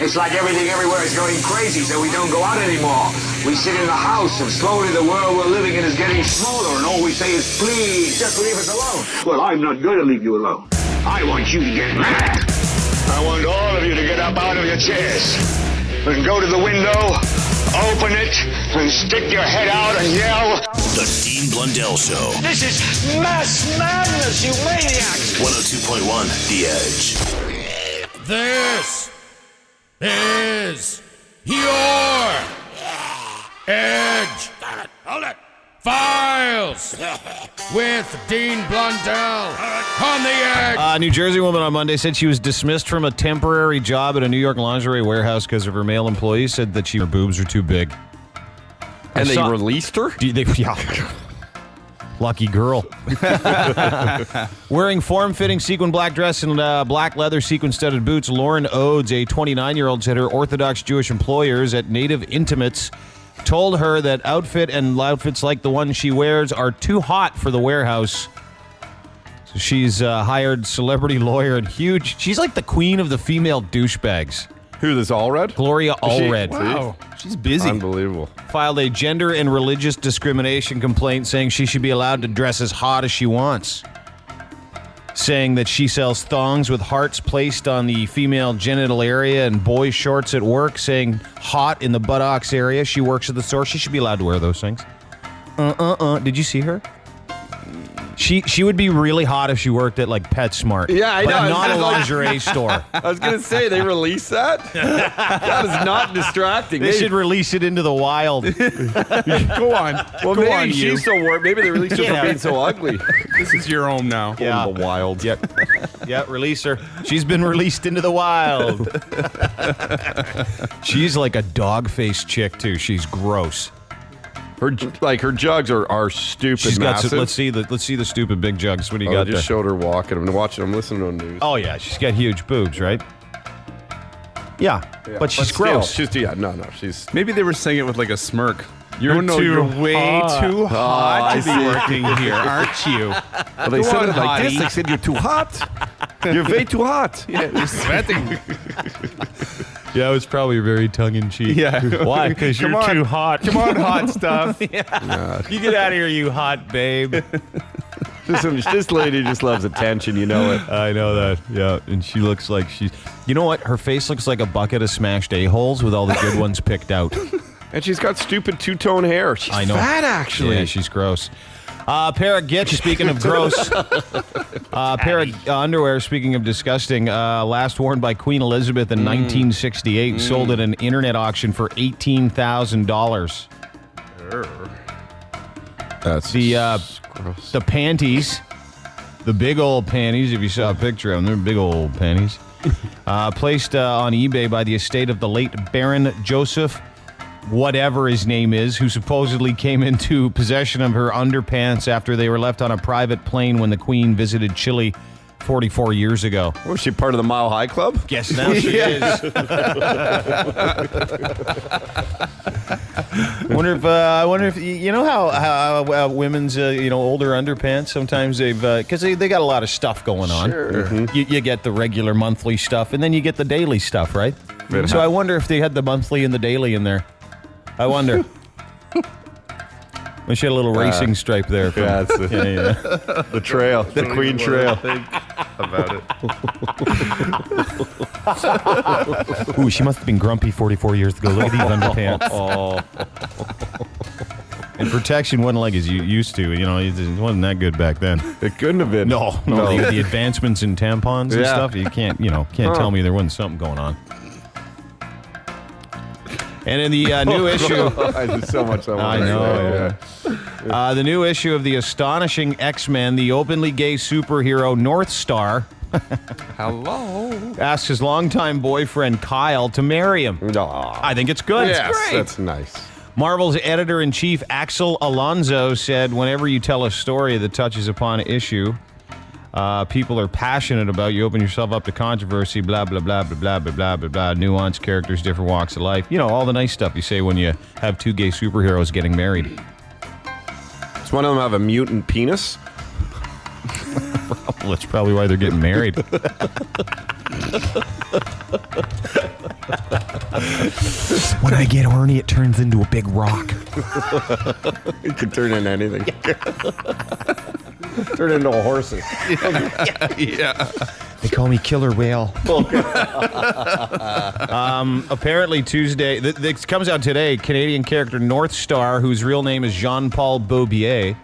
It's like everything everywhere is going crazy, so we don't go out anymore. We sit in the house, and slowly the world we're living in is getting smaller, and all we say is, please, just leave us alone. Well, I'm not going to leave you alone. I want you to get mad. I want all of you to get up out of your chairs and go to the window, open it, and stick your head out and yell, The Dean Blundell Show. "This is mass madness, you maniacs!" 102.1 The Edge. This is your Edge. Hold it. Files with Dean Blundell on the Edge. New Jersey woman on Monday said she was dismissed from a temporary job at a New York lingerie warehouse because of her male employees said that her boobs were too big. And they released her? Yeah. Lucky girl. Wearing form-fitting sequin black dress and black leather sequin-studded boots, Lauren Odes, a 29-year-old, said her Orthodox Jewish employers at Native Intimates told her that outfits like the one she wears are too hot for the warehouse. So she's hired celebrity lawyer and huge. She's like the queen of the female douchebags. Who, this Allred? Gloria Allred. Wow. She's busy. Unbelievable. Filed a gender and religious discrimination complaint saying she should be allowed to dress as hot as she wants. Saying that she sells thongs with hearts placed on the female genital area and boy shorts at work, saying hot in the buttocks area. She works at the store. She should be allowed to wear those things. Did you see her? She would be really hot if she worked at like PetSmart. Yeah, I know. But not a lingerie store. I was going to say, they released that? That is not distracting. They should release it into the wild. Go on. Well, Go maybe on, you. she's so worried. Maybe they released her for being so ugly. This is your home now. Yeah. In the wild. Yeah, release her. She's been released into the wild. She's like a dog-faced chick, too. She's gross. Her jugs are stupid. She's got massive. some, let's see the stupid big jugs. What do you I got just there? showed her walking. I'm watching. I'm listening on news. Oh yeah, she's got huge boobs, right? Yeah, but she's still, gross. She's. Maybe they were saying it with like a smirk. You're way too hot I to be working here, aren't you? Well, they Go said on, it like this. hottie. They said you're too hot. You're way too hot. Yeah, you're sweating. Yeah, it was probably very tongue-in-cheek. Yeah. Why? Because you're Come on. too hot. Come on, hot stuff. You get out of here, you hot babe. This lady just loves attention. You know it. I know that. Yeah, and she looks like she's. You know what? Her face looks like a bucket of smashed a-holes with all the good ones picked out. And she's got stupid two-tone hair. She's I know. fat, actually. Yeah, she's gross. Pair of Gitch, speaking of gross. Pair of underwear, speaking of disgusting. Last worn by Queen Elizabeth in 1968. Sold at an internet auction for $18,000. That's gross. The panties, the big old panties, if you saw a picture of them, they're big old panties. Placed on eBay by the estate of the late Baron Joseph, whatever his name is, who supposedly came into possession of her underpants after they were left on a private plane when the Queen visited Chile 44 years ago. Was she part of the Mile High Club? Guess now she is. I wonder if you know how women's older underpants sometimes they've because they got a lot of stuff going on. Sure. Mm-hmm. You get the regular monthly stuff and then you get the daily stuff, right? So I wonder if they had the monthly and the daily in there. I wonder. We should have a little racing stripe there. Yeah, it's the trail, the Queen Trail. About it. Ooh, she must have been grumpy 44 years ago. Look at these underpants. And protection wasn't like as you used to. You know, it wasn't that good back then. It couldn't have been. No. The advancements in tampons and stuff. You can't tell me there wasn't something going on. And in the new issue, There's so much I know. The new issue of the astonishing X-Men, the openly gay superhero North Star Hello. asks his longtime boyfriend Kyle to marry him. I think it's good. Yes, It's great. that's nice. Marvel's editor-in-chief Axel Alonso said, "Whenever you tell a story that touches upon an issue people are passionate about, you open yourself up to controversy, blah, blah, blah, blah, blah, blah, blah, blah, blah, nuanced characters, different walks of life. You know, all the nice stuff you say when you have two gay superheroes getting married." Does one of them have a mutant penis? Well, that's probably why they're getting married. When I get horny, it turns into a big rock. It could turn into anything. Turn into a horse. Yeah. They call me Killer Whale. Apparently Tuesday, this comes out today, Canadian character North Star, whose real name is Jean-Paul Beaubier.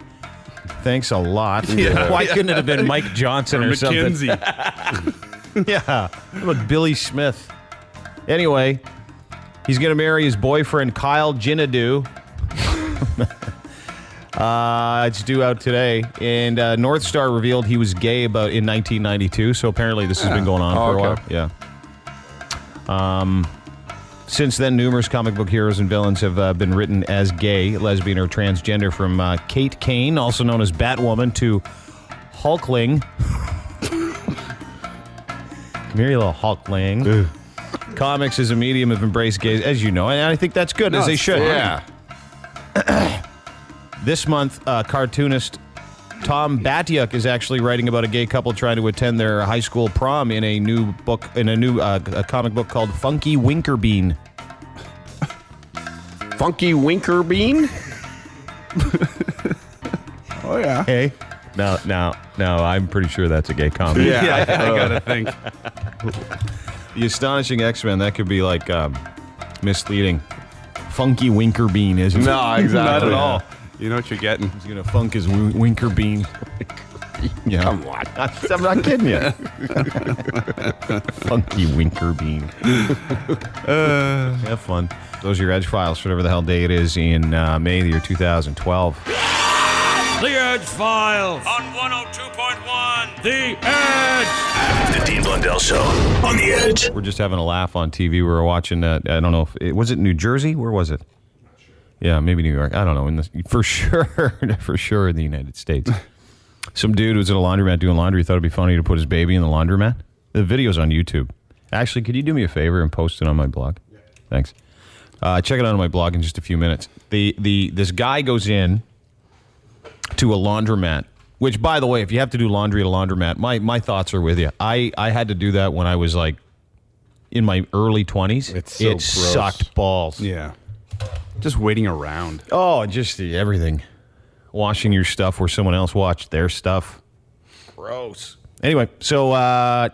Thanks a lot. Yeah. Why couldn't it have been Mike Johnson or something? McKenzie. Yeah. How about Billy Smith? Anyway, he's going to marry his boyfriend, Kyle Ginadu. It's due out today. And North Star revealed he was gay in 1992, so apparently this has been going on for a while. Yeah. Since then, numerous comic book heroes and villains have been written as gay, lesbian, or transgender, from Kate Kane, also known as Batwoman, to Hulkling. Come here, you little Hulkling. Comics as a medium have embraced gays, as you know, and I think that's good, as they should. Yeah. This month, cartoonist Tom Batiuk is actually writing about a gay couple trying to attend their high school prom in a new book, a comic book called Funky Winkerbean. Funky Winkerbean? Oh, yeah. Hey, no, I'm pretty sure that's a gay comic. Yeah, I gotta think. The Astonishing X-Men, that could be like misleading. Funky Winkerbean, isn't it? No, exactly. Not at all. You know what you're getting. He's gonna funk his Winkerbean. Yeah. Come on. I'm not kidding you. Funky Winkerbean. Have fun. Those are your Edgefiles for whatever the hell day it is in May the year 2012. The Edgefiles on 102.1 The Edge. The Dean Blundell Show on The Edge. We're just having a laugh on TV. We were watching, I don't know, was it New Jersey? Where was it? Yeah, maybe New York. I don't know. For sure in the United States. Some dude was at a laundromat doing laundry. Thought it'd be funny to put his baby in the laundromat. The video's on YouTube. Actually, could you do me a favor and post it on my blog? Yeah. Thanks. Check it out on my blog in just a few minutes. This guy goes in to a laundromat, which, by the way, if you have to do laundry at a laundromat, my thoughts are with you. I had to do that when I was like in my early 20s. It's so gross. Sucked balls. Yeah. Just waiting around. Oh, just everything. Washing your stuff where someone else watched their stuff. Gross. Anyway, so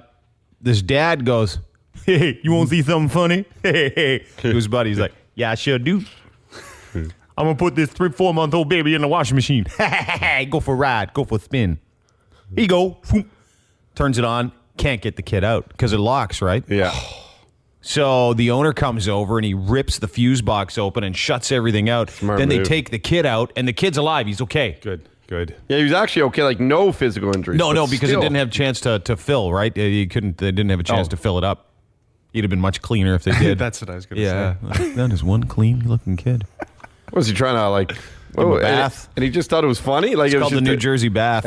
this dad goes, hey, you want to see something funny? Hey, to his buddy. He's like, yeah, I sure do. I'm going to put this 3-4-month-old baby in the washing machine. Go for a ride. Go for a spin. Here you go. Turns it on. Can't get the kid out because it locks, right? Yeah. So the owner comes over and he rips the fuse box open and shuts everything out. Smart then they move. take the kid out, and the kid's alive. He's okay. Good. Yeah, he was actually okay, like no physical injuries. No, but because still. it didn't have a chance to fill, right? They didn't have a chance to fill it up. He'd have been much cleaner if they did. That's what I was going to say. Yeah. That is one clean-looking kid. Was he trying to like... Give him a bath. And he just thought it was funny? Like It's it was called the just New Jersey bath.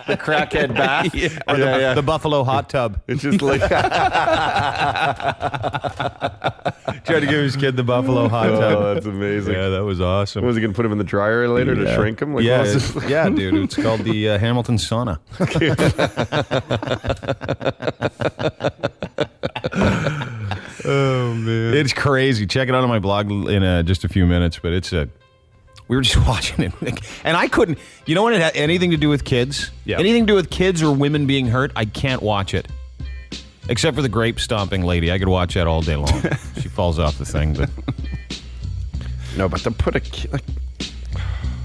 the crackhead bath? Or the Buffalo hot tub. It's just like... Tried to give his kid the Buffalo hot tub. Oh, that's amazing. Yeah, that was awesome. Was he going to put him in the dryer later to shrink him? Like, Yeah, what was it? yeah, dude. It's called the Hamilton sauna. Oh, man. It's crazy. Check it out on my blog in just a few minutes. But we were just watching it, and I couldn't. You know when it had anything to do with kids? Yeah. Anything to do with kids or women being hurt, I can't watch it. Except for the grape stomping lady, I could watch that all day long. She falls off the thing, but No, but to put a kid... Like,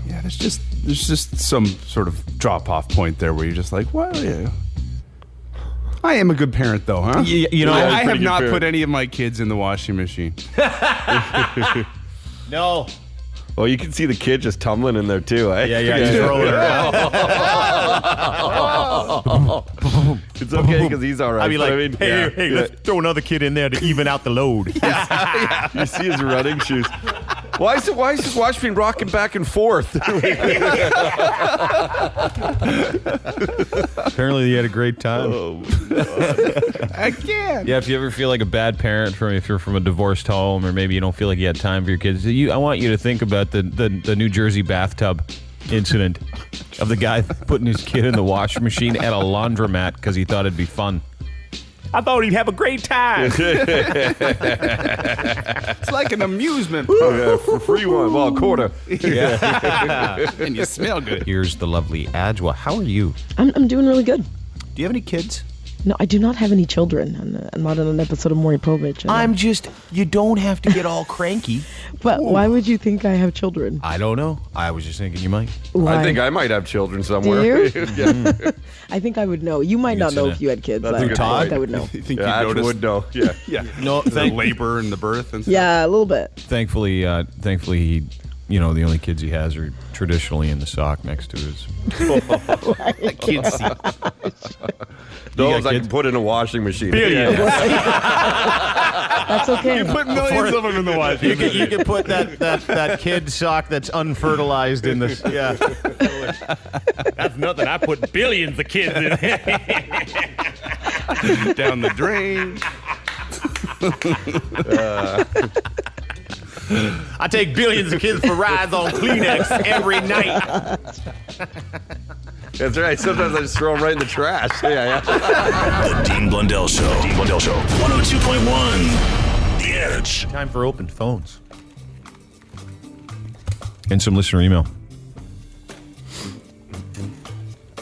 Yeah, there's just some sort of drop-off point there where you're just like, well, yeah. I am a good parent, though, huh? you know, I pretty have good not parent. put any of my kids in the washing machine. no. well, you can see the kid just tumbling in there, too, eh? Yeah, he's rolling around. It's okay because he's all right. I'd be but like, hey, let's throw another kid in there to even out the load. You see his running shoes. Why is his wash machine rocking back and forth? Apparently, he had a great time. I can't. Yeah, if you ever feel like a bad parent if you're from a divorced home, or maybe you don't feel like you had time for your kids, I want you to think about the New Jersey bathtub incident of the guy putting his kid in the washing machine at a laundromat because he thought it'd be fun. I thought he'd have a great time. It's like an amusement. For free one. Well, a quarter. And you smell good. Here's the lovely Adwa. How are you? I'm doing really good. Do you have any kids? No, I do not have any children. I'm not on an episode of Maury Povich. You don't have to get all cranky. But why would you think I have children? I don't know. I was just thinking you might. Why? I think I might have children somewhere. Do you? Yeah. I think I would know. You might not know if you had kids. That's But a good I point. think I would know. You think Yeah, you I noticed would know. Yeah. Yeah. No, The thank labor and the birth and stuff. Yeah, a little bit. Thankfully, he, the only kids he has are traditionally in the sock next to his Kids see. Those I kids? can put in a washing machine. That's okay. Put millions of them in the wash. You could put that kid sock that's unfertilized in this. Yeah. That's nothing. I put billions of kids in it. Down the drain. I take billions of kids for rides on Kleenex every night. That's right. Sometimes I just throw them right in the trash. Yeah. The Dean Blundell Show. Dean Blundell Show. 102.1. The Edge. Time for open phones. And some listener email.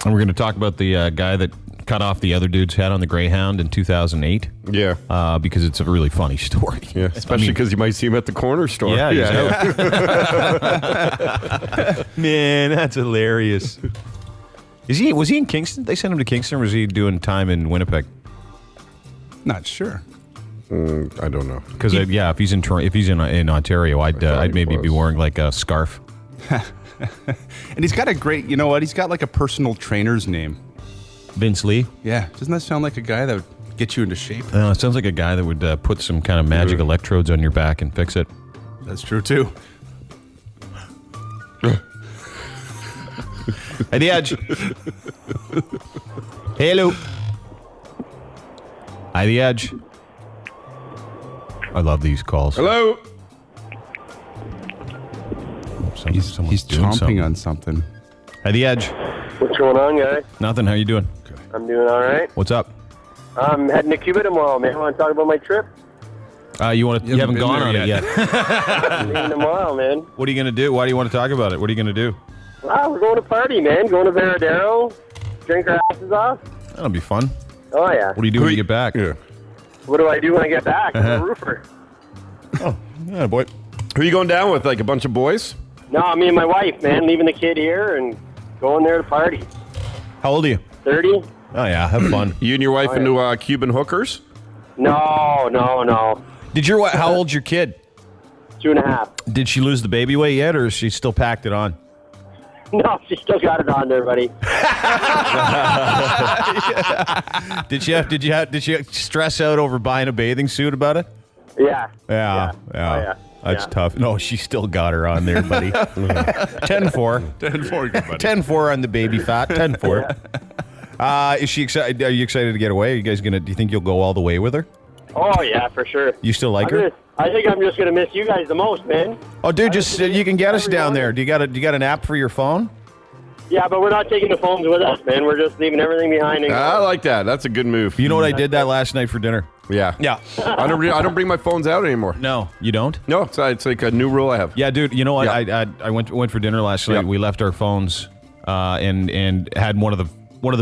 And we're going to talk about the guy that cut off the other dude's head on the Greyhound in 2008. Yeah. Because it's a really funny story. Yeah. Especially because you might see him at the corner store. Yeah. Man, that's hilarious. Was he in Kingston? They sent him to Kingston, or was he doing time in Winnipeg? Not sure. I don't know. Because if he's in Ontario, I'd maybe be wearing like a scarf. And he's got a great, you know what? He's got like a personal trainer's name. Vince Lee. Yeah. Doesn't that sound like a guy that would get you into shape? It sounds like a guy that would put some kind of magic electrodes on your back and fix it. That's true too. At the Edge. Hello. At the Edge. I love these calls. Hello. He's doing chomping on something. At the Edge. What's going on, guys? Nothing. How you doing? I'm doing all right. What's up? I'm heading to Cuba tomorrow, man. Want to talk about my trip? You haven't gone on it yet. I'm leaving tomorrow, man. What are you going to do? Why do you want to talk about it? What are you going to do? We're going to party, man. Going to Veradero, drink our asses off. That'll be fun. Oh, yeah. What do you do when you get back? Yeah. What do I do when I get back? I'm a roofer. Oh, yeah, boy. Who are you going down with? Like a bunch of boys? No, me and my wife, man. Leaving the kid here and going there to party. How old are you? 30? Oh, yeah. Have fun. You and your wife into Cuban hookers? No. How old's your kid? 2.5. Did she lose the baby weight yet, or is she still packed it on? No, she still got it on there, buddy. Did you stress out over buying a bathing suit about it? Yeah. Yeah. Oh, yeah. That's tough. No, she still got her on there, buddy. 10-4. 10-4, good buddy. 10-4 on the baby fat. 10-4. Is she excited? Are you excited to get away? Are you guys do you think you'll go all the way with her? Oh, yeah, for sure. You still like her? I think I'm just going to miss you guys the most, man. Oh, dude, just you can get us down there. Do you got an app for your phone? Yeah, but we're not taking the phones with us, man. We're just leaving everything behind. I like that. That's a good move. You know what I did that last night for dinner? Yeah. I don't bring my phones out anymore. No, you don't? No, it's like a new rule I have. Yeah, dude. You know what? Yeah. I went for dinner last night. Yeah. We left our phones and had one of the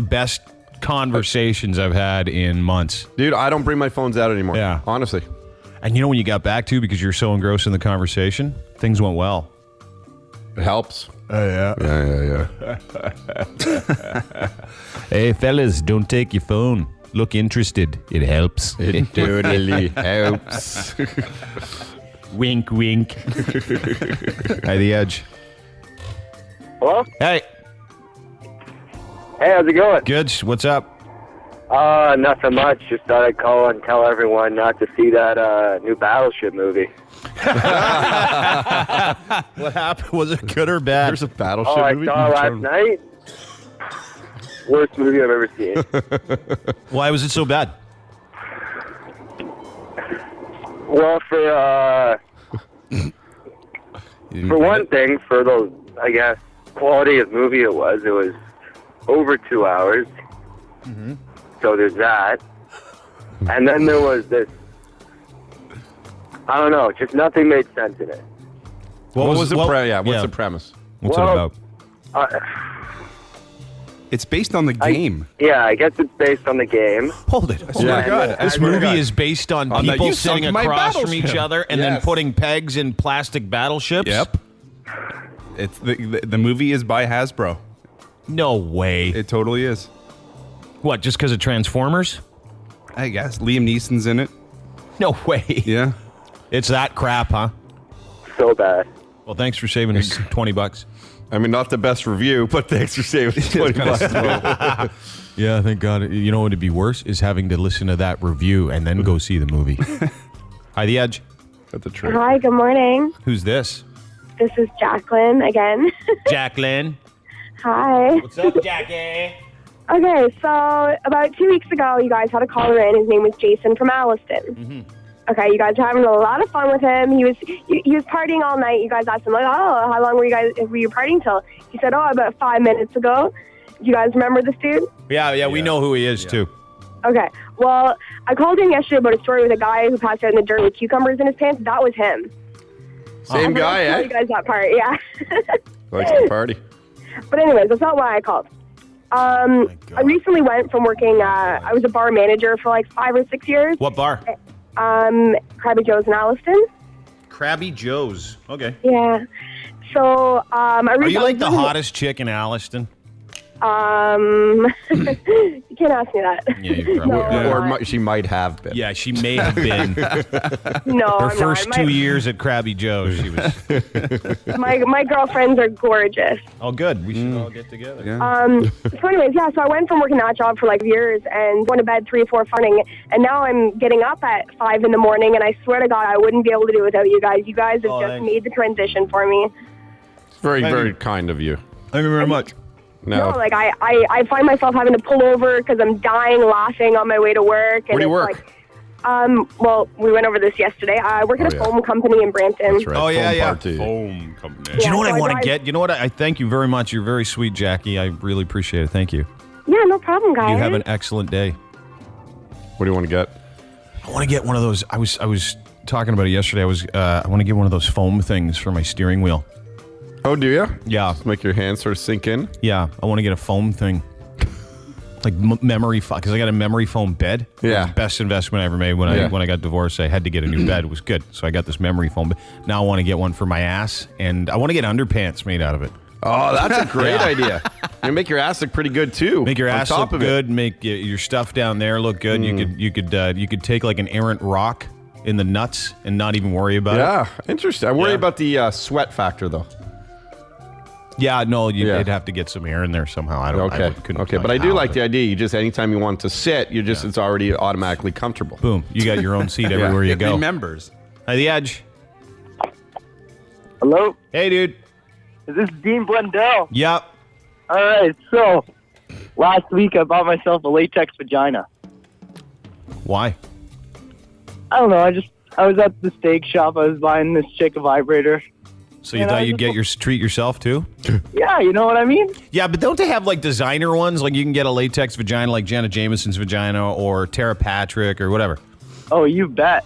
best conversations I've had in months. Dude, I don't bring my phones out anymore. Yeah. Honestly. And you know when you got back to, because you're so engrossed in the conversation, things went well. It helps. Oh, yeah. Yeah. Hey, fellas, don't take your phone. Look interested. It helps. It totally helps. Wink, wink. Hey, the Edge. Hello? Hey, Hey, how's it going? good. What's up? Nothing much. Just thought I'd call and tell everyone not to see that new Battleship movie. What happened? Was it good or bad? There's a battleship I movie. saw it last night. Worst movie I've ever seen. Why was it so bad? Well, for one thing, for the, I guess, quality of movie it was over 2 hours. Mm-hmm. So there's that. And then there was this, I don't know, just nothing made sense in it. What's the premise? What's it about? It's based on the game. I guess it's based on the game. Hold it. Oh my God. This movie is based on that people you sitting sunk my across from battleship. each other and then putting pegs in plastic battleships? Yep. It's the movie is by Hasbro. No way. It totally is. What, just because of Transformers? I guess Liam Neeson's in it. No way. Yeah. It's that crap, huh? So bad. Well, thanks for saving us $20. I mean, not the best review, but thanks for saving $20. Yeah, thank God. You know what would be worse is having to listen to that review and then go see the movie. Hi, The Edge. At the trip. Hi, good morning. Who's this? This is Jacqueline again. Jacqueline. Hi. What's up, Jackie? Okay, so about 2 weeks ago, you guys had a caller in. His name was Jason from Alliston. Mm-hmm. Okay, you guys were having a lot of fun with him. He was partying all night. You guys asked him, like, oh, how long were you partying till? He said, oh, about 5 minutes ago. Do you guys remember this dude? Yeah, we know who he is, too. Okay, well, I called in yesterday about a story with a guy who passed out in the dirt with cucumbers in his pants. That was him. Same guy, tell you guys that part, yeah. Likes to party. But anyways, that's not why I called. I recently went from working, I was a bar manager for like 5 or 6 years. What bar? Krabby Joe's in Alliston. Krabby Joe's. Okay. Yeah. So, Are you like the hottest chick in Alliston? You can't ask me that. Yeah, you probably Or she might have been. Yeah, she may have been. No, Her I'm first not. 2 years at Krabby Joe's, she was. My girlfriends are gorgeous. Oh, good. We should all get together. Yeah. So anyways, so I went from working that job for like years and going to bed 3 or 4 morning, and now I'm getting up at 5 in the morning, and I swear to God, I wouldn't be able to do it without you guys. You guys have just made the transition for me. It's very, very kind of you. Thank you very much. No, like I find myself having to pull over because I'm dying laughing on my way to work. And Where do you work? Like, well, we went over this yesterday. I work at a foam company in Brampton. That's right. Oh, yeah. Foam company. Do you know what so I want to drive- get? You know what? I thank you very much. You're very sweet, Jackie. I really appreciate it. Thank you. Yeah, no problem, guys. You have an excellent day. What do you want to get? I want to get one of those. I was talking about it yesterday. I want to get one of those foam things for my steering wheel. Oh, do you? Yeah. Make your hands sort of sink in? Yeah, I want to get a foam thing. Like memory foam, because I got a memory foam bed. Yeah. It was the best investment I ever made when I got divorced. I had to get a new bed. It was good. So I got this memory foam bed. Now I want to get one for my ass, and I want to get underpants made out of it. Oh, that's a great idea. And make your ass look pretty good, too. Make your on ass top look of good. Make your stuff down there look good. You could take like an errant rock in the nuts and not even worry about it. Yeah, interesting. I worry about the sweat factor, though. Yeah, no, you'd have to get some air in there somehow. I don't. Okay, but I do like the idea. You just anytime you want to sit, it's already automatically comfortable. Boom! You got your own seat everywhere you go. Remembers. Hi, The Edge. Hello? Hey, dude. Is this Dean Blundell? Yep. All right, so last week I bought myself a latex vagina. Why? I don't know, I was at the steak shop. I was buying this chick a vibrator. So you thought you'd get treat yourself too? Yeah, you know what I mean? Yeah, but don't they have like designer ones? Like you can get a latex vagina like Janet Jameson's vagina or Tara Patrick or whatever. Oh, you bet.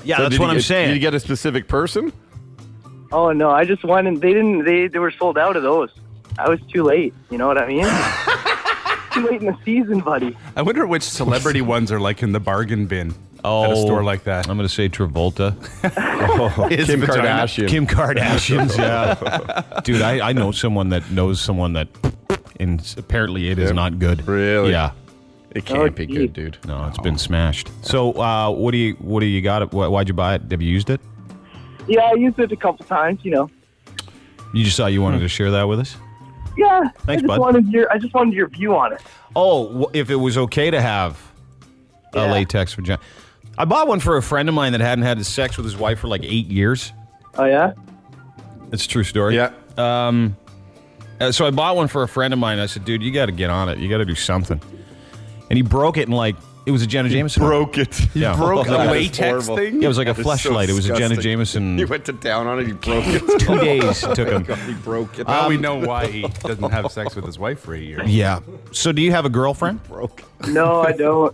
Yeah, that's what I'm saying. Did you get a specific person? Oh no, I just wanted. They were sold out of those. I was too late. You know what I mean? Too late in the season, buddy. I wonder which celebrity ones are like in the bargain bin at a store like that. I'm going to say Travolta. Kim Kardashian. Kim Kardashian's, yeah. Dude, I know someone that knows someone that, and apparently it is not good. Really? Yeah. It can't be good, dude. No, it's been smashed. So, what do you got? Why'd you buy it? Have you used it? Yeah, I used it a couple times. You know. You just thought you wanted to share that with us? Yeah. Thanks, bud. I just wanted your view on it. Oh, if it was okay to have a latex vagina. I bought one for a friend of mine that hadn't had sex with his wife for like 8 years. Oh, yeah? It's a true story. Yeah. So I bought one for a friend of mine. I said, dude, you got to get on it. You got to do something. And he broke it in like, it was a Jenna Jameson. Broke it. Yeah. Broke the That is latex horrible. thing? Yeah, it was like a That is fleshlight. so It was a Jenna disgusting. Jameson. He went to town on it. He broke it. 2 days it took him. He broke it. Now we know why he doesn't have sex with his wife for 8 years. Yeah. So do you have a girlfriend? broke. No, I don't.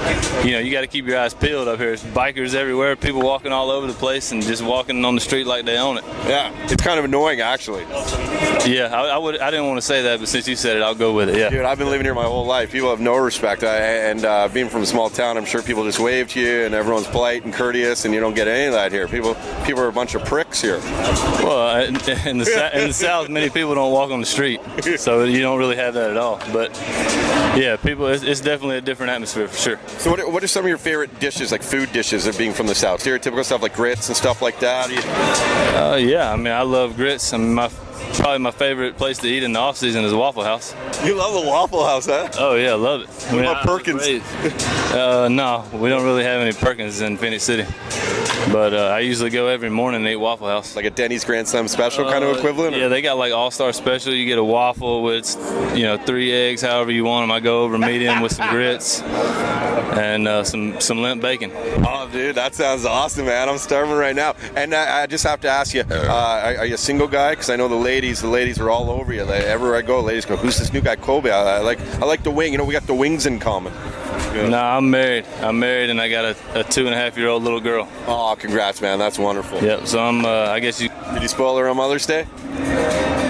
you got to keep your eyes peeled up here. There's bikers everywhere, people walking all over the place and just walking on the street like they own it. Yeah, it's kind of annoying, actually. Yeah, I didn't want to say that, but since you said it, I'll go with it. Yeah. Dude, I've been living here my whole life. People have no respect. And being from a small town, I'm sure people just wave to you, and everyone's polite and courteous, and you don't get any of that here. People are a bunch of pricks here. Well, in the South, many people don't walk on the street, so you don't really have that at all. But yeah, it's definitely a different atmosphere for sure. So what are some of your favorite dishes, like food dishes, of being from the South? Stereotypical stuff like grits and stuff like that? Yeah, I mean, I love grits. I mean, probably my favorite place to eat in the off season is Waffle House. You love the Waffle House, huh? Oh yeah, I love it. What about Perkins? No, we don't really have any Perkins in Phoenix City. But I usually go every morning and eat Waffle House. Like a Denny's Grand Slam special kind of equivalent? Yeah, they got like all-star special. You get a waffle with 3 eggs, however you want them. I go over medium with some grits and some limp bacon. Oh, dude, that sounds awesome, man. I'm starving right now. And I just have to ask you, are you a single guy? Because I know the ladies are all over you. Everywhere I go, ladies go, who's this new guy, Colby? I like the wing. We got the wings in common. Yeah. No, I'm married. And I got a 2.5-year-old little girl. Oh, congrats, man. That's wonderful. Yep. So I'm. I guess you. Did you spoil her on Mother's Day?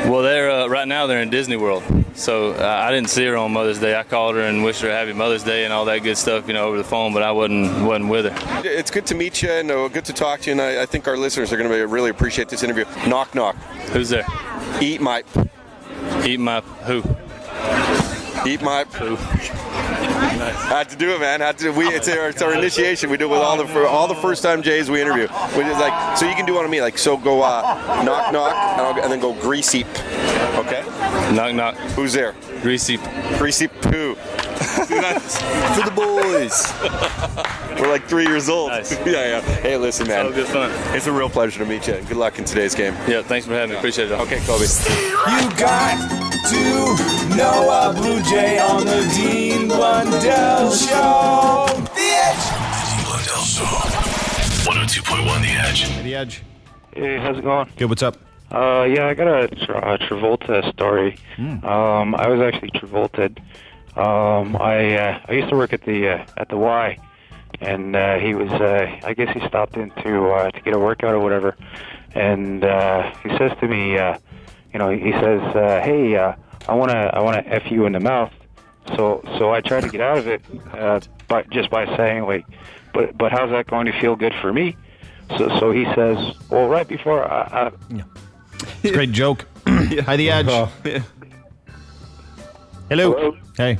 Well, they're right now they're in Disney World. So I didn't see her on Mother's Day. I called her and wished her a happy Mother's Day and all that good stuff, over the phone. But I wasn't with her. It's good to meet you and good to talk to you. And I think our listeners are going to really appreciate this interview. Knock, knock. Who's there? Eat my who? Eat my poo. Nice. Had to do it, man. It's our initiation. We do it with all the first-time Jays we interview. Which is like, so you can do it on me. Like, so go knock, knock, and then go greasy. Okay? Knock, knock. Who's there? Greasy poo. For the boys. We're like 3 years old. Nice. Yeah. Hey, listen, man. So good fun. It's a real pleasure to meet you. Good luck in today's game. Yeah, thanks for having me. Appreciate it. Okay, Colby. You got to know a Blue Jay on the Dean Blundell Show. The Edge. Dean Blundell Show. 102.1 The Edge. Hey, The Edge. Hey, how's it going? Good, what's up? Yeah, I got a Travolta story. I was actually Travolted. I used to work at the Y, and he was. I guess he stopped in to get a workout or whatever, and he says to me, he says, "Hey, I wanna f you in the mouth." So I tried to get out of it, but just by saying, "Wait, but how's that going to feel good for me?" So he says, "Well, right before I." It's a great joke. Hi, The Edge. Hello. Hello. Hey.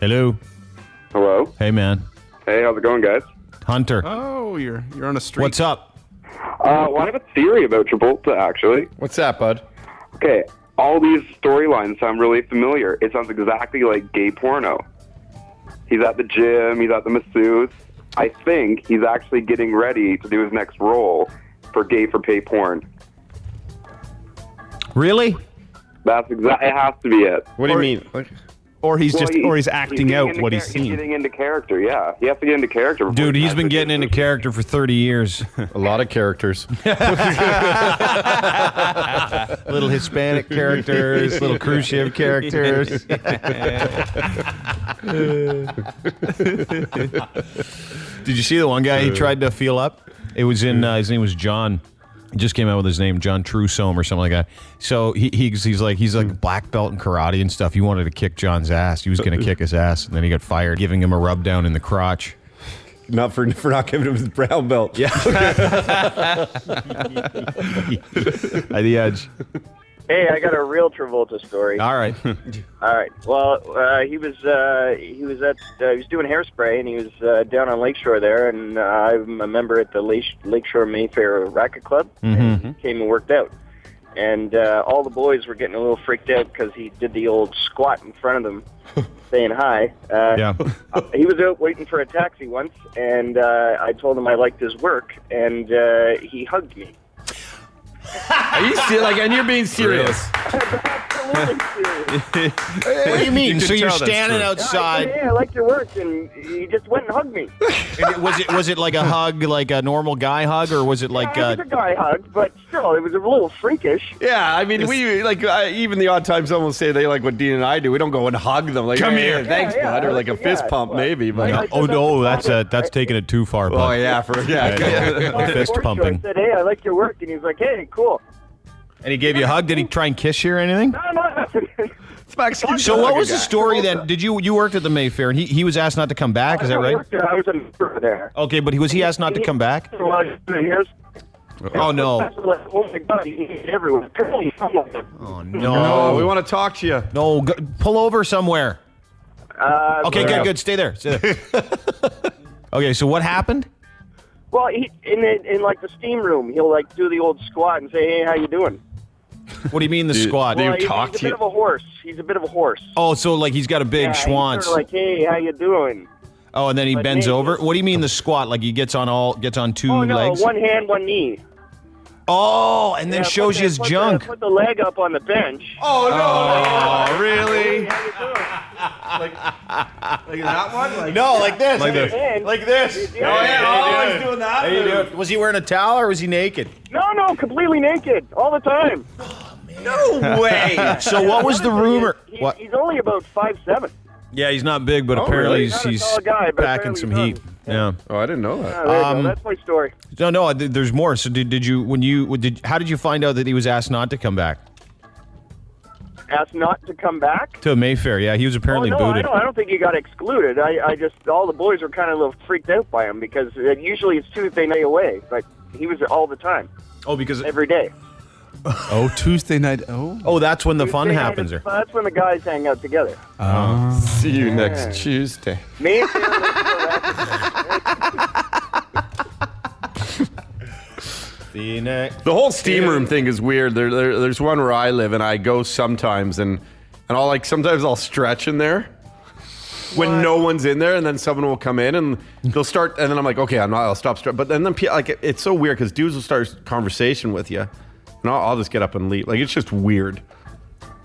Hello. Hello. Hey, man. Hey, how's it going, guys? Hunter. Oh, you're on a streak. What's up? Well, I have a theory about Travolta, actually. What's that, bud? Okay, all these storylines sound really familiar. It sounds exactly like gay porno. He's at the gym, he's at the masseuse. I think he's actually getting ready to do his next role for gay for pay porn. Really? That's exactly. It has to be it. What do you mean? Or he's acting out what he's seen. He's getting into character, yeah. He has to get into character. Dude, he's been getting into character for 30 years. A lot of characters. Little Hispanic characters, little cruise ship characters. Did you see the one guy he tried to feel up? It was in, his name was John. He just came out with his name, John Travolta or something like that. So he's like a black belt in karate and stuff. He wanted to kick John's ass. He was going to kick his ass, and then he got fired, giving him a rub down in the crotch. Not for not giving him his brown belt. Yeah. At The Edge. Hey, I got a real Travolta story. All right. Well, he was doing Hairspray, and he was down on Lakeshore there, and I'm a member at the Lakeshore Mayfair Racket Club. And he came and worked out, and all the boys were getting a little freaked out because he did the old squat in front of them, saying hi. Yeah. He was out waiting for a taxi once, and I told him I liked his work, and he hugged me. Are you still and you're being serious? Absolutely really serious. What do you mean? So you're tell that's standing true. outside. Yeah, I like your work, and he just went and hugged me. Was it like a hug, like a normal guy hug, or was it like? It was a guy hug, but still, it was a little freakish. Yeah, I mean, we like even the odd time someone will say they like what Dean and I do. We don't go and hug them. Like, Come hey, here. thanks, Yeah, bud, or like a fist pump, maybe. But Oh no, that's taking it too far. oh Bud. yeah, Fist pumping. I said, hey, I like your work, and he was like, hey, cool. And he gave you a hug. Did he try and kiss you or anything? No, nothing. So what was the story then? Did you worked at the Mayfair and he was asked not to come back? Is that right? I was a member there. Okay, but was he asked not to come back? Oh no. Oh my God, he hated everyone. Oh no, we want to talk to you. No, pull over somewhere. Okay, good. Stay there. Okay, so what happened? Well, he in like the steam room, he'll like do the old squat and say, "Hey, how you doing?" What do you mean the squat? Well, he's a bit of a horse. He's a bit of a horse. Oh, so like he's got a big schwanz. He's sort of like, "Hey, how you doing?" Oh, and then he bends over. What do you mean the squat? Like he gets on two legs? One hand, one knee. Oh, and then shows you his junk. Put the leg up on the bench. Oh no! Oh, really? Like that one? Like, no, like this. Like this. Like this. Oh, yeah. He's doing that. How you doing? Was he wearing a towel or was he naked? No, completely naked all the time. No way. So what was the rumor? What? He's only about 5'7". Yeah, he's not big, but apparently really? he's Not a tall guy, but packing some apparently heat. Yeah. Oh, I didn't know that. There you go. That's my story. No, there's more. So did you how did you find out that he was asked not to come back Asked not to come back? to Mayfair? Yeah, he was apparently no, booted. I don't think he got excluded. I just, all the boys were kind of a little freaked out by him because usually it's Tuesday night away, but he was there all the time. Oh, because every day. Oh, Tuesday night. Oh, that's when the fun Tuesday night happens is- there. That's when the guys hang out together. See you next Tuesday. Mayfair. The whole steam room thing is weird. There's one where I live, and I go sometimes, and sometimes I'll stretch in there when no one's in there, and then someone will come in and they'll start, and then I'm like, okay, I'll stop stretching. But then it's so weird because dudes will start a conversation with you, and I'll just get up and leave. Like it's just weird.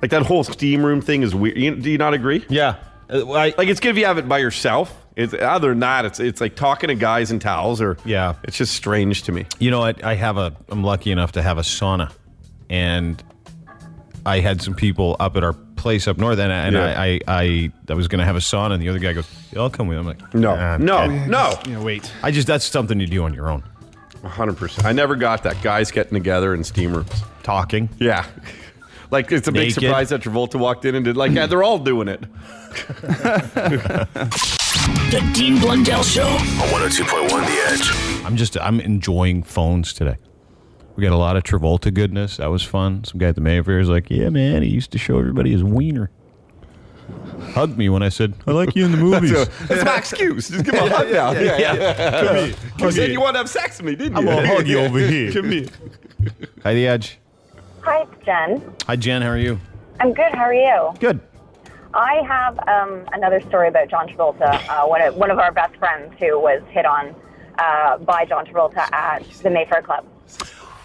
Like that whole steam room thing is weird. Do you not agree? Yeah. Like it's good if you have it by yourself. Other than that, it's like talking to guys in towels, or it's just strange to me. You know, I'm lucky enough to have a sauna, and I had some people up at our place up north, and I was going to have a sauna, and the other guy goes, yeah, "I'll come with you." I'm like, No. Wait. That's something you do on your own. 100%. I never got that. Guys getting together in steam rooms. Talking. Yeah. Like, it's a big Naked. surprise that Travolta walked in and did, like, they're all doing it. The Dean Blundell Show on 102.1 The Edge. I'm enjoying phones today. We got a lot of Travolta goodness. That was fun. Some guy at the Mayfair was like, yeah, man, he used to show everybody his wiener. Hugged me when I said, I like you in the movies. That's my excuse. Just give him a hug now. Yeah. Come here. You said you want to have sex with me, didn't you? I'm going to hug you over here. Come here. Hi, The Edge. Hi, it's Jen. Hi, Jen. How are you? I'm good. How are you? Good. I have another story about John Travolta. One of our best friends who was hit on by John Travolta at the Mayfair Club.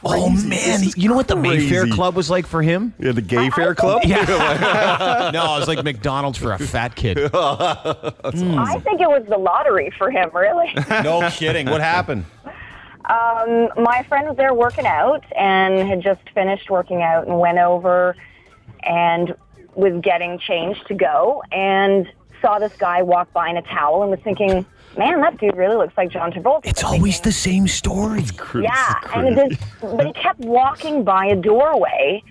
Oh, man. You know what the Mayfair Club was like for him? Yeah, the Gay Fair Club? Yeah. No, it was like McDonald's for a fat kid. I think it was the lottery for him, really. No kidding. What happened? My friend was there working out and had just finished working out and went over and was getting changed to go and saw this guy walk by in a towel and was thinking, man, that dude really looks like John Travolta. It's always the same story. Yeah, but he kept walking by a doorway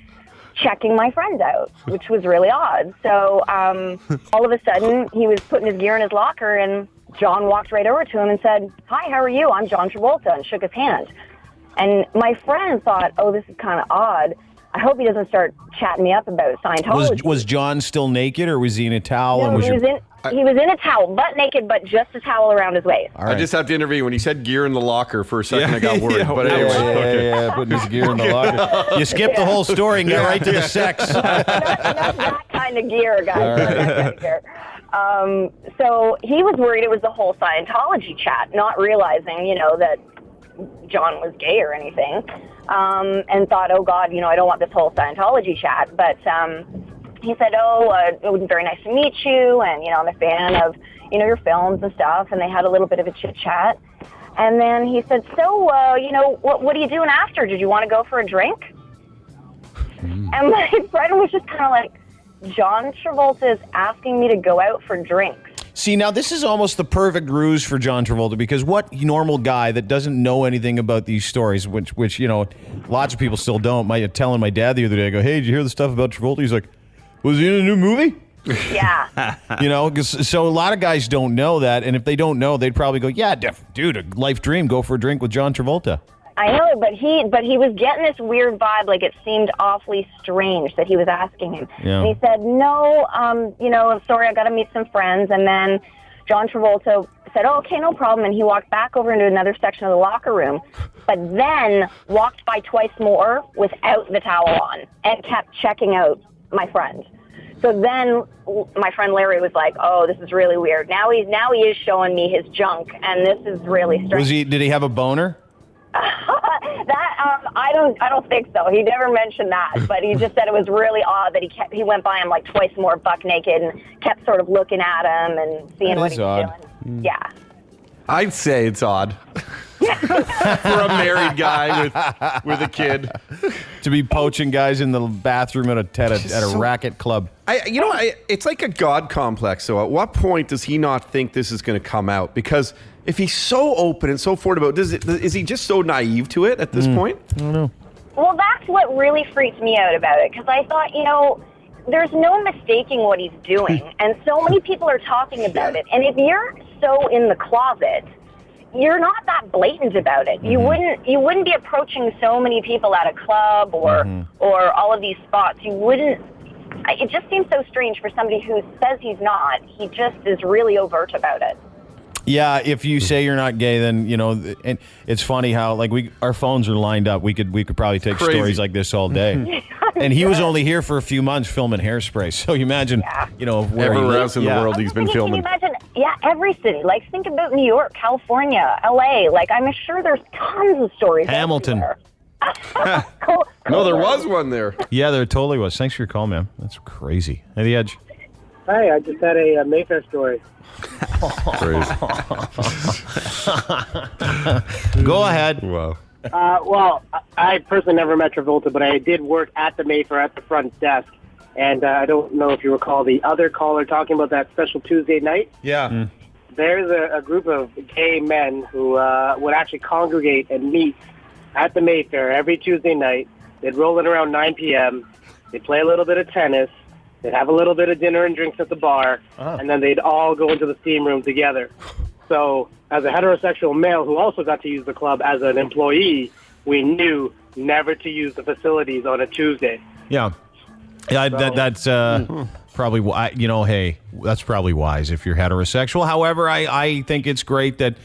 checking my friend out, which was really odd. So all of a sudden, he was putting his gear in his locker, and John walked right over to him and said, hi, how are you? I'm John Travolta, and shook his hand. And my friend thought, oh, this is kind of odd. I hope he doesn't start chatting me up about Scientology. Was John still naked, or was he in a towel? No, he was in a towel, butt naked, but just a towel around his waist. I just have to intervene. When he said gear in the locker for a second, I got worried. But anyway, yeah, putting his gear in the locker. You skipped the whole story and got right to the sex. Not that kind of gear, guys. Not that kind of gear. So he was worried it was the whole Scientology chat, not realizing, that John was gay or anything, and thought, oh God, I don't want this whole Scientology chat. But he said, it was very nice to meet you, and, I'm a fan of, your films and stuff, and they had a little bit of a chit-chat. And then he said, so, what are you doing after? Did you want to go for a drink? And my friend was just kind of like, John Travolta is asking me to go out for drinks. See, now this is almost the perfect ruse for John Travolta, because what normal guy that doesn't know anything about these stories, which lots of people still don't. Telling my dad the other day, I go, hey, did you hear the stuff about Travolta? He's like, was he in a new movie? Yeah. So a lot of guys don't know that, and if they don't know, they'd probably go, yeah, dude, a life dream, go for a drink with John Travolta. I know, but he was getting this weird vibe, like it seemed awfully strange that he was asking him. Yeah. And he said, no, I'm sorry, I got to meet some friends. And then John Travolta said, okay, no problem. And he walked back over into another section of the locker room, but then walked by twice more without the towel on and kept checking out my friend. So then my friend Larry was like, oh, this is really weird. Now he is showing me his junk, and this is really strange. Did he have a boner? That I don't think so. He never mentioned that, but he just said it was really odd that he went by him like twice more buck naked and kept sort of looking at him and seeing what he was doing. Yeah. I'd say it's odd for a married guy with a kid to be poaching guys in the bathroom at a racket club. It's like a God complex. So at what point does he not think this is going to come out? Because if he's so open and so forward about it, is he just so naive to it at this point? I don't know. Well, that's what really freaked me out about it, because I thought, there's no mistaking what he's doing, and so many people are talking about it. And if you're so in the closet, you're not that blatant about it. You wouldn't be approaching so many people at a club or all of these spots. You wouldn't. It just seems so strange for somebody who says he's not. He just is really overt about it. Yeah, if you say you're not gay, then and it's funny how our phones are lined up. We could probably take stories like this all day. And he was only here for a few months filming Hairspray. So you imagine, where everywhere else in the world he's been filming. Can you imagine? Yeah, every city. Like think about New York, California, LA. Like I'm sure there's tons of stories. Hamilton. Cool. No, there was one there. Yeah, there totally was. Thanks for your call, man. That's crazy. Hey, The Edge. Hi, I just had a Mayfair story. Go ahead. Wow. Well, I personally never met Travolta, but I did work at the Mayfair at the front desk. And I don't know if you recall the other caller talking about that special Tuesday night. Yeah. There's a group of gay men who would actually congregate and meet at the Mayfair every Tuesday night. They'd roll in around 9 p.m. They'd play a little bit of tennis. They'd have a little bit of dinner and drinks at the bar, and then they'd all go into the steam room together. So as a heterosexual male who also got to use the club as an employee, we knew never to use the facilities on a Tuesday. Yeah. Yeah, that's probably why, hey, that's probably wise if you're heterosexual. However, I think it's great that,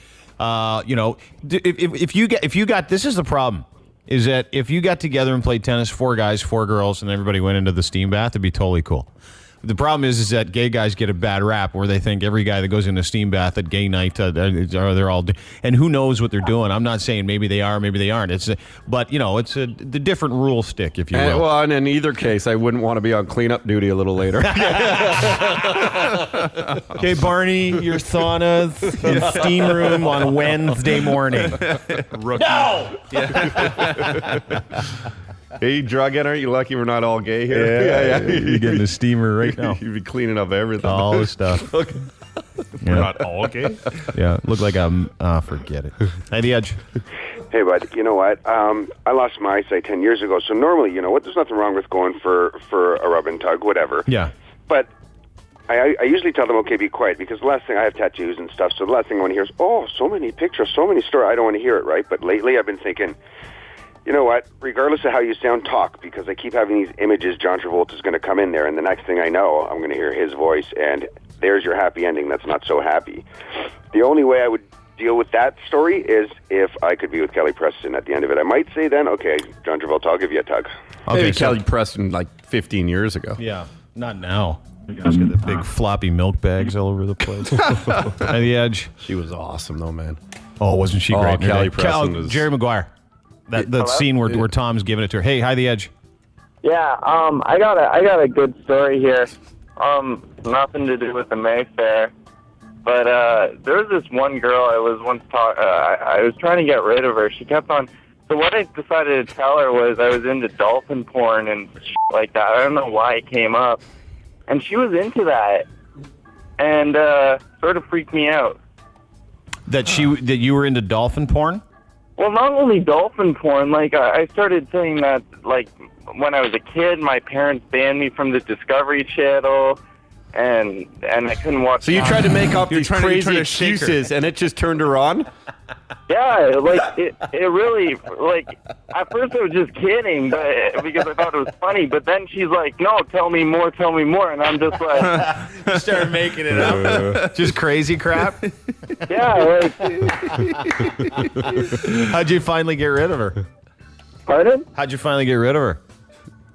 if you got, this is the problem. Is that if you got together and played tennis, 4 guys, 4 girls, and everybody went into the steam bath, it'd be totally cool. The problem is that gay guys get a bad rap where they think every guy that goes into a steam bath at gay night, they're all, and who knows what they're doing. I'm not saying maybe they are, maybe they aren't. But the different rule stick, if you will. Well, and in either case, I wouldn't want to be on cleanup duty a little later. Okay, Barney, your saunas in steam room on Wednesday morning. No! Hey, drug in, aren't you lucky we're not all gay here? Yeah. You're getting a steamer right now. You'd be cleaning up everything. All the stuff. Okay. We're not all gay? Yeah, look like I'm, forget it. Hey, The Edge. Hey, bud, you know what? I lost my eyesight 10 years ago, so normally, there's nothing wrong with going for a rub and tug, whatever. Yeah. But I usually tell them, okay, be quiet, because the last thing, I have tattoos and stuff, so the last thing I want to hear is, oh, so many pictures, so many stories. I don't want to hear it, right? But lately I've been thinking, you know what? Regardless of how you sound, talk, because I keep having these images. John Travolta's going to come in there, and the next thing I know, I'm going to hear his voice, and there's your happy ending that's not so happy. The only way I would deal with that story is if I could be with Kelly Preston at the end of it. I might say then, okay, John Travolta, I'll give you a tug. Okay, maybe Kelly Preston like 15 years ago. Yeah, not now. You guys got the big floppy milk bags all over the place. At The Edge. She was awesome, though, man. Oh, wasn't she great? Kelly Preston was... Jerry Maguire. That scene where Tom's giving it to her. Hey, hi, The Edge. Yeah, I got a good story here. Nothing to do with the Mayfair, but there was this one girl I was once I was trying to get rid of her. She kept on. So what I decided to tell her was I was into dolphin porn and shit like that. I don't know why it came up, and she was into that, and sort of freaked me out. That you were into dolphin porn? Well, not only dolphin porn. Like I started saying that like. When I was a kid, my parents banned me from the Discovery Channel, and I couldn't watch. So you tried to make up these crazy excuses, and it just turned her on? Yeah, like it really, like at first I was just kidding, but because I thought it was funny. But then she's like, "No, tell me more," and I'm just like, you started making it up, just crazy crap. Yeah. Like, how'd you finally get rid of her? Pardon? How'd you finally get rid of her?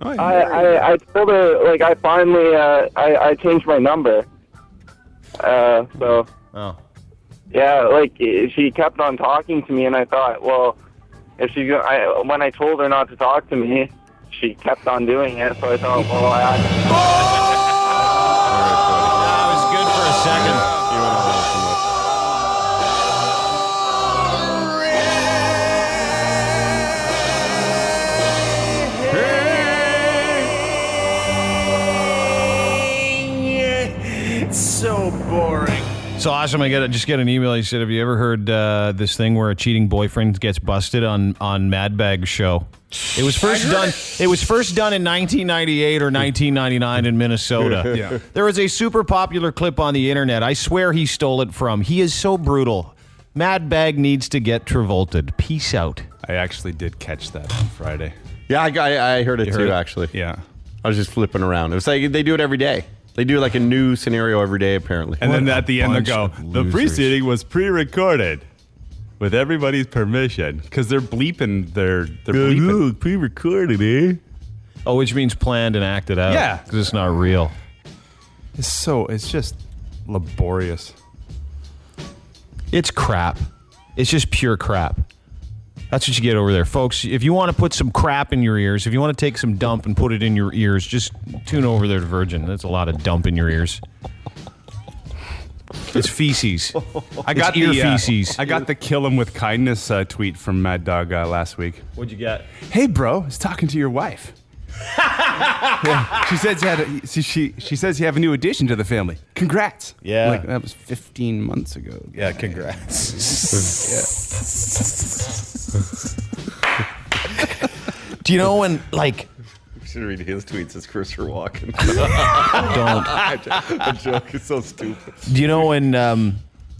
I told her, like, I finally, I changed my number. So. Oh. Yeah, like, she kept on talking to me, and I thought, well, if she's gonna, when I told her not to talk to me, she kept on doing it, so I thought, well, That was good for a second. So boring. So awesome! I just get an email. He said, "Have you ever heard this thing where a cheating boyfriend gets busted on Mad Bag's show?" It was first done. It was first done in 1998 or 1999 in Minnesota. Yeah. There was a super popular clip on the internet. I swear he stole it from. He is so brutal. Mad Bag needs to get Travolted. Peace out. I actually did catch that on Friday. Yeah, I heard it You too, heard it? actually. Yeah. I was just flipping around. It was like they do it every day. They do like a new scenario every day, apparently. And then at the end they go, the proceeding was pre-recorded with everybody's permission. Because they're bleeping. They're bleeping. Pre-recorded, eh? Oh, which means planned and acted out. Yeah. Because it's not real. It's just laborious. It's crap. It's just pure crap. That's what you get over there. Folks, if you want to put some crap in your ears, if you want to take some dump and put it in your ears, just tune over there to Virgin. That's a lot of dump in your ears. It's feces. I got ear feces. I got the kill him with kindness tweet from Mad Dog last week. What'd you get? Hey, bro, I was talking to your wife. Yeah. She says she says you have a new addition to the family. Congrats. Yeah. Like, that was 15 months ago. Yeah, congrats. Do you know when, like... You should read his tweets as Christopher Walken. Don't. The joke is so stupid. Do you know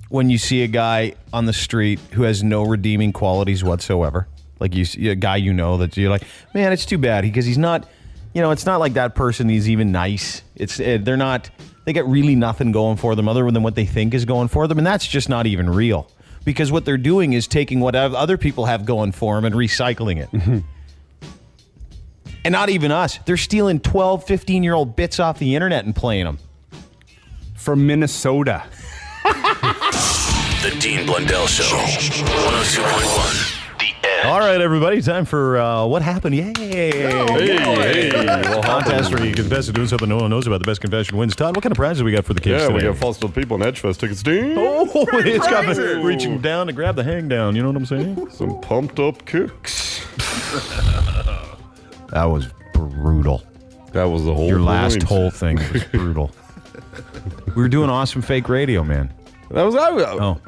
when you see a guy on the street who has no redeeming qualities whatsoever? Like you see a guy that you're like, man, it's too bad because he's not, it's not like that person is even nice. They're not, they got really nothing going for them other than what they think is going for them. And that's just not even real because what they're doing is taking what other people have going for them and recycling it. Mm-hmm. And not even us. They're stealing 12, 15-year-old bits off the internet and playing them. From Minnesota. The Dean Blundell Show. 102.1. All right, everybody, time for What Happened? Yay! Hey. Contest where you confess to doing something no one knows about. The best confession wins. Todd, what kind of prizes we got for the kids today? We got False Told People and Edgefest tickets. Dean. Oh, it's got the reaching down to grab the hang down. You know what I'm saying? Some pumped up kicks. That was brutal. That was the whole Your last point. whole thing was brutal. We were doing awesome fake radio, man. That was Oh.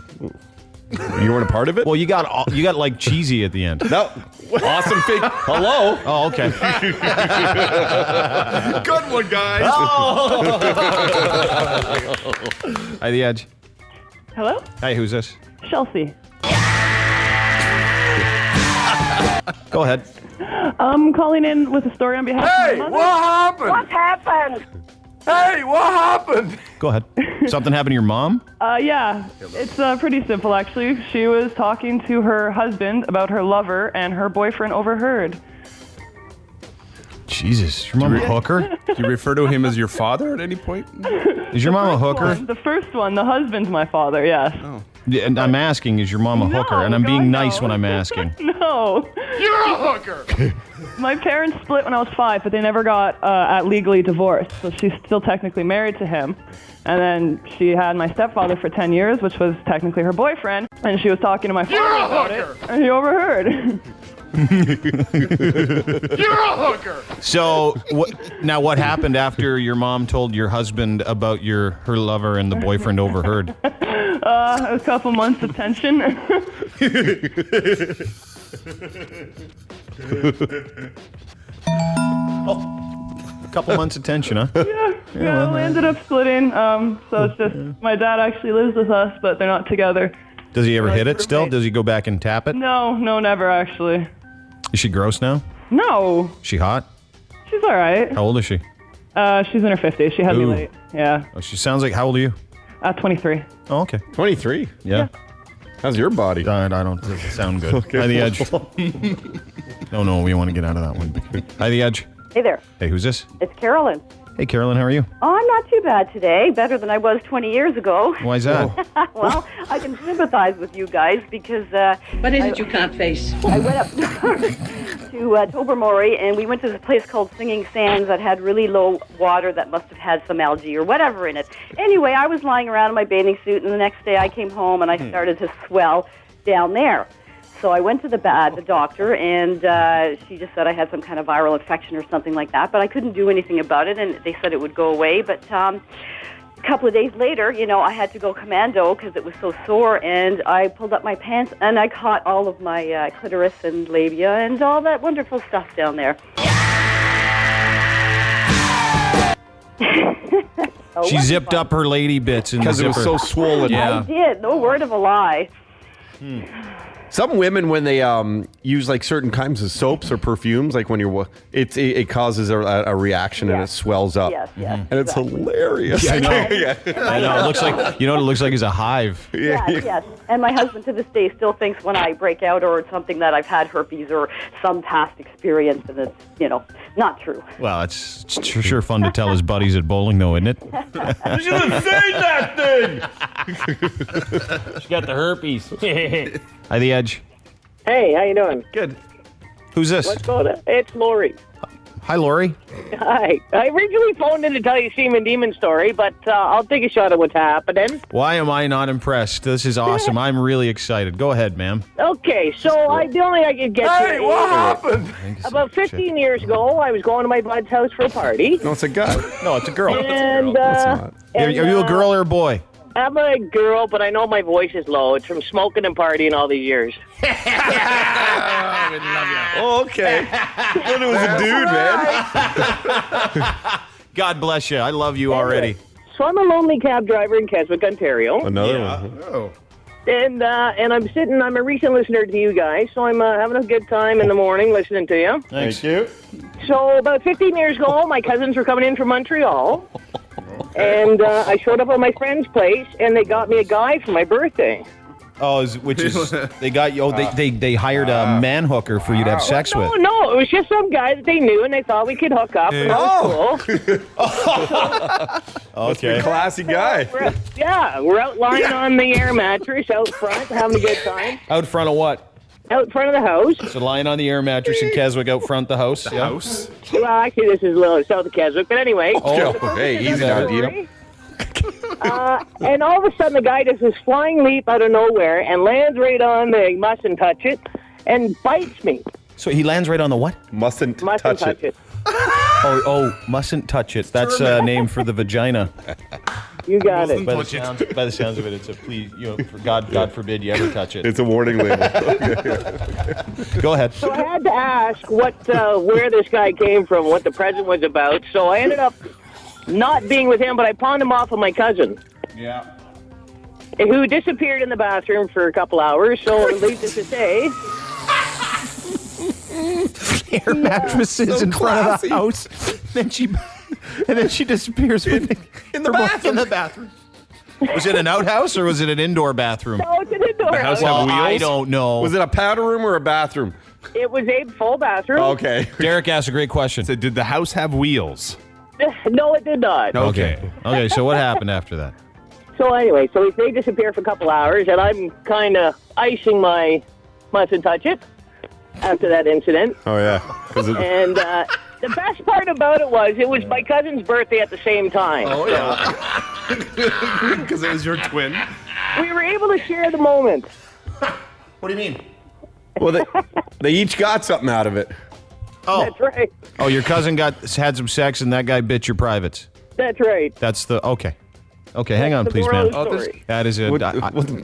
You weren't a part of it? Well, you got like cheesy at the end. No. Awesome fake. Hello. Oh, okay. Good one, guys. Oh. Hi, The Edge. Hello? Hi, who's this? Chelsea. Go ahead. I'm calling in with a story on behalf of my mother. happened? What happened? Hey, what happened? Go ahead. Something happened to your mom? Yeah, it's pretty simple, actually. She was talking to her husband about her lover, and her boyfriend overheard. Jesus, your mom a hooker? Do you refer to him as your father at any point? Is your mom a hooker? The first one, the husband's my father, yes. Oh. Yeah, and I'm asking, is your mom a hooker? And I'm being nice when I'm asking. No. You're a hooker. My parents split when I was 5, but they never got legally divorced. So she's still technically married to him. And then she had my stepfather for 10 years, which was technically her boyfriend. And she was talking to my father about it, and he overheard. You're a hooker. So now what happened after your mom told your husband about her lover and the boyfriend overheard? A couple months of tension. A couple months of tension, huh? Yeah, we ended up splitting. So it's just my dad actually lives with us, but they're not together. Does he ever hit it still? Does he go back and tap it? No, never actually. Is she gross now? No. She hot? She's all right. How old is she? She's in her 50s. She had me late. Yeah. Oh, she sounds like, how old are you? 23. Oh, okay. 23? Yeah. How's your body? I don't doesn't sound good. Okay. Hi, The Edge. No, we want to get out of that one. Hi, The Edge. Hey there. Hey, who's this? It's Carolyn. Hey, Carolyn, how are you? Oh, I'm not too bad today. Better than I was 20 years ago. Why is that? Well, I can sympathize with you guys because... what is it you can't face? I went up to Tobermory, and we went to this place called Singing Sands that had really low water that must have had some algae or whatever in it. Anyway, I was lying around in my bathing suit, and the next day I came home, and I started to swell down there. So I went to the doctor, and she just said I had some kind of viral infection or something like that, but I couldn't do anything about it, and they said it would go away. But a couple of days later, I had to go commando because it was so sore, and I pulled up my pants, and I caught all of my clitoris and labia and all that wonderful stuff down there. She zipped up her lady bits because it was so swollen. I did. No word of a lie. Some women, when they use like certain kinds of soaps or perfumes, like when it causes a reaction and it swells up. Yes, and it's hilarious. Yeah, I know. Yeah. I know. It looks like what it looks like is a hive. Yes. And my husband to this day still thinks when I break out or something that I've had herpes or some past experience, and it's not true. Well, it's sure fun to tell his buddies at bowling, though, isn't it? You should have said that thing. She got the herpes. Hi, The Edge. Hey, how you doing? Good. Who's this? What's going on? It's Lori. Hi, Lori. Hi. I originally phoned in to tell you Seaman Demon story, but I'll take a shot at what's happening. Why am I not impressed? This is awesome. I'm really excited. Go ahead, ma'am. Okay, so the only thing I could get Hey, what happened? About 15 years ago, I was going to my bud's house for a party. No, it's a guy. No, it's a girl. And, It's not. Are you a girl or a boy? I'm a girl, but I know my voice is low. It's from smoking and partying all these years. Oh, okay. I thought it was a dude, man. God bless you. I love you already. So I'm a lonely cab driver in Keswick, Ontario. Another one. Oh. And I'm a recent listener to you guys, so I'm having a good time in the morning listening to you. Thanks. Thank you. So about 15 years ago, my cousins were coming in from Montreal, and I showed up at my friend's place, and they got me a guy for my birthday. Oh, they got you? Oh, they hired a man hooker for you to have sex with. No, it was just some guy that they knew, and they thought we could hook up. And that was cool. Okay. Classy guy. We're out lying on the air mattress out front, having a good time. Out front of what? Out front of the house. So lying on the air mattress in Keswick out front the house. The house? Well, actually, this is a little south of Keswick, but anyway. Oh, hey, easy now, Dino. And all of a sudden, the guy does this flying leap out of nowhere and lands right on the mustn't touch it and bites me. So he lands right on the what? Mustn't touch it. Oh, mustn't touch it. That's a name for the vagina. You got it. By the sounds of it, it's a please, for God forbid you ever touch it. It's a warning label. Go ahead. So I had to ask where this guy came from, what the present was about. So I ended up not being with him, but I pawned him off of my cousin. Yeah. Who disappeared in the bathroom for a couple hours, so needless to say. Air mattresses in front of the house. Then she disappears in the bathroom. Was it an outhouse or was it an indoor bathroom? No, it's an indoor house. Well, I don't know. Was it a powder room or a bathroom? It was a full bathroom. Okay. Derek asked a great question. So did the house have wheels? No, it did not. Okay. Okay, so what happened after that? So anyway, they disappear for a couple hours, and I'm kind of icing my mustn't touch it. after that incident. Oh, yeah. And the best part about it was my cousin's birthday at the same time. Oh, yeah. Because it was your twin. We were able to share the moment. What do you mean? Well, they each got something out of it. Oh. That's right. Oh, your cousin had some sex and that guy bit your privates. That's right. That's the okay. Okay, hang on, the please, moral man. of the story. That is it.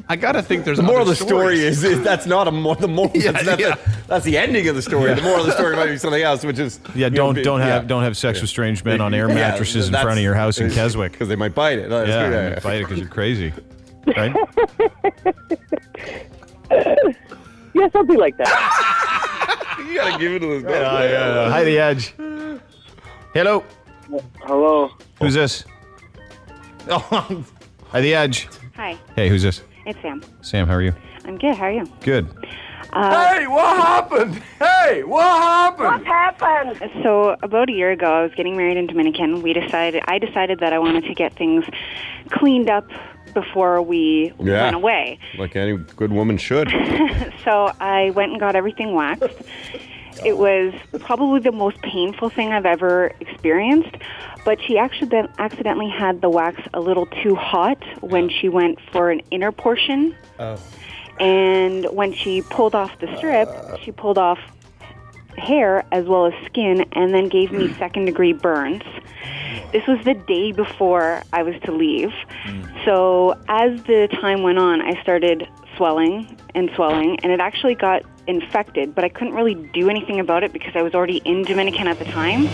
I gotta think there's the moral of the other story stories. is that's not the moral. That's the ending of the story. Yeah. The moral of the story might be something else, which is don't have sex with strange men on air mattresses in front of your house in Keswick because they might bite it. They might bite it because you're crazy, right? Yeah, something like that. You gotta give it to this guy. Hi, the Edge. Hello. Hello. Who's this? Oh, hi, the Edge. Hi. Hey, who's this? It's Sam. Sam, how are you? I'm good. How are you? Good. Hey, what happened? Hey, what happened? What happened? So about a year ago, I was getting married in Dominican. I decided that I wanted to get things cleaned up before we went away. Like any good woman should. So I went and got everything waxed. It was probably the most painful thing I've ever experienced, but she actually accidentally had the wax a little too hot when she went for an inner portion. Oh. And when she pulled off the strip, she pulled off hair as well as skin and then gave me second-degree burns. This was the day before I was to leave. So as the time went on, I started swelling, and it actually got infected, but I couldn't really do anything about it because I was already in Dominican at the time.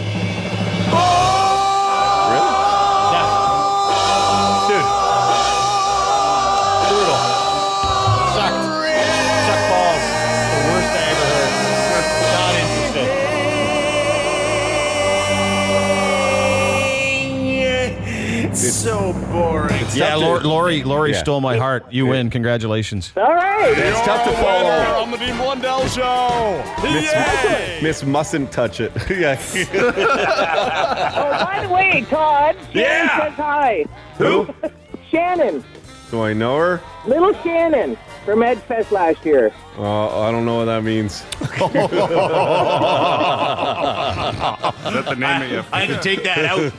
So boring. Yeah, Lori stole my heart. You win. Congratulations. All right. It's tough to follow. On the Dean Blundell Show. Miss mustn't touch it. Yes. Oh, by the way, Todd, Shannon says hi. Who? Shannon. Do I know her? Little Shannon from Edgefest last year. I don't know what that means. Is that the name of your... I had to take that out.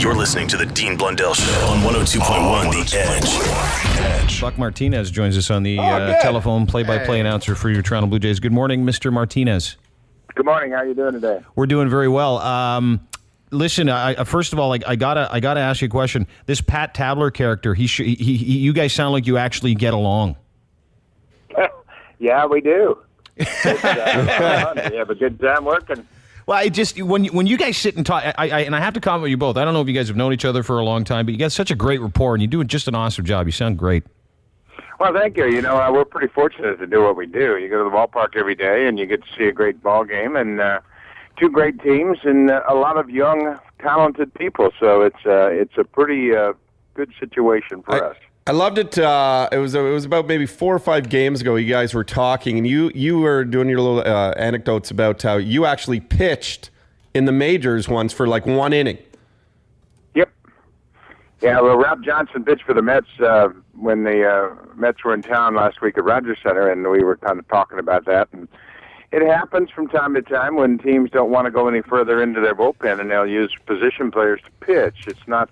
You're listening to the Dean Blundell Show on 102.1 The Edge. Buck Martinez joins us on the telephone, play-by-play announcer for your Toronto Blue Jays. Good morning, Mr. Martinez. Good morning. How are you doing today? We're doing very well. Listen, first of all, I gotta ask you a question. This Pat Tabler character, you guys sound like you actually get along. Yeah, we do. We have a good time working. Well, I just when you guys sit and talk, and I have to compliment you both. I don't know if you guys have known each other for a long time, but you got such a great rapport, and you do just an awesome job. You sound great. Well, thank you. You know, we're pretty fortunate to do what we do. You go to the ballpark every day, and you get to see a great ball game, and two great teams, and a lot of young, talented people. So it's a pretty good situation for us. I loved it. It was about maybe 4 or 5 games ago. You guys were talking, and you were doing your little anecdotes about how you actually pitched in the majors once for like 1 inning. Yep. Yeah. Well, Rob Johnson pitched for the Mets when the Mets were in town last week at Rogers Center, and we were kind of talking about that. And it happens from time to time when teams don't want to go any further into their bullpen, and they'll use position players to pitch. It's not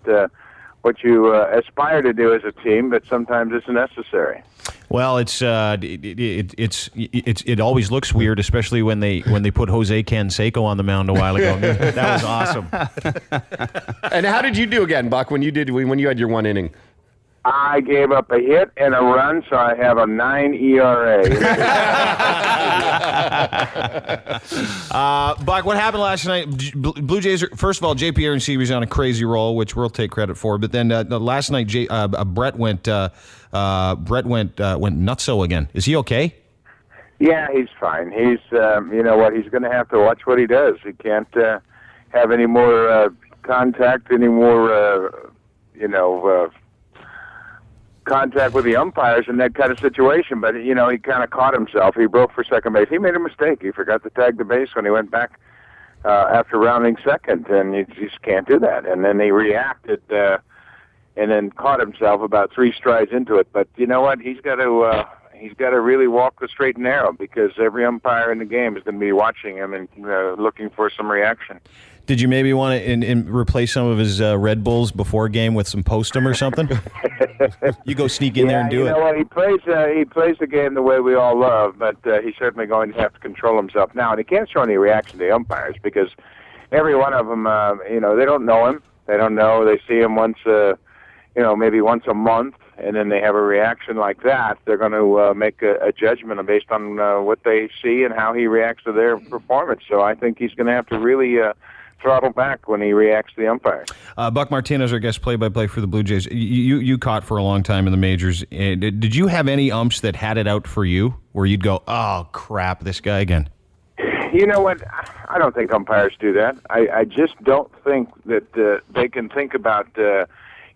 what you aspire to do as a team, but sometimes it's necessary. Well, it always looks weird, especially when they put Jose Canseco on the mound a while ago. That was awesome. And how did you do again, Buck, when you had your 1 inning? I gave up a hit and a run, so I have a 9 ERA. Buck, what happened last night? Blue Jays, first of all, JP Aroncy was on a crazy roll, which we'll take credit for. But then last night, Brett went nutso again. Is he okay? Yeah, he's fine. He's, you know what, he's going to have to watch what he does. He can't have any more contact, any more, contact with the umpires in that kind of situation. But, you know, he kind of caught himself. He broke for second base. He made a mistake. He forgot to tag the base when he went back after rounding second, and you just can't do that. And then he reacted and then caught himself about 3 strides into it. But you know what? He's got to he's got to really walk the straight and narrow because every umpire in the game is going to be watching him and looking for some reaction. Did you maybe want to replace some of his Red Bulls before game with some Postum or something? You go sneak in there and do you it. know what? He plays the game the way we all love, but he's certainly going to have to control himself now. And he can't show any reaction to the umpires because every one of them, they don't know him. They don't know. They see him once, maybe once a month, and then they have a reaction like that. They're going to make a judgment based on what they see and how he reacts to their performance. So I think he's going to have to really throttle back when he reacts to the umpires. Buck Martinez, our guest play-by-play for the Blue Jays. You caught for a long time in the majors. Did you have any umps that had it out for you where you'd go, oh, crap, this guy again? You know what? I don't think umpires do that. I just don't think that they can think about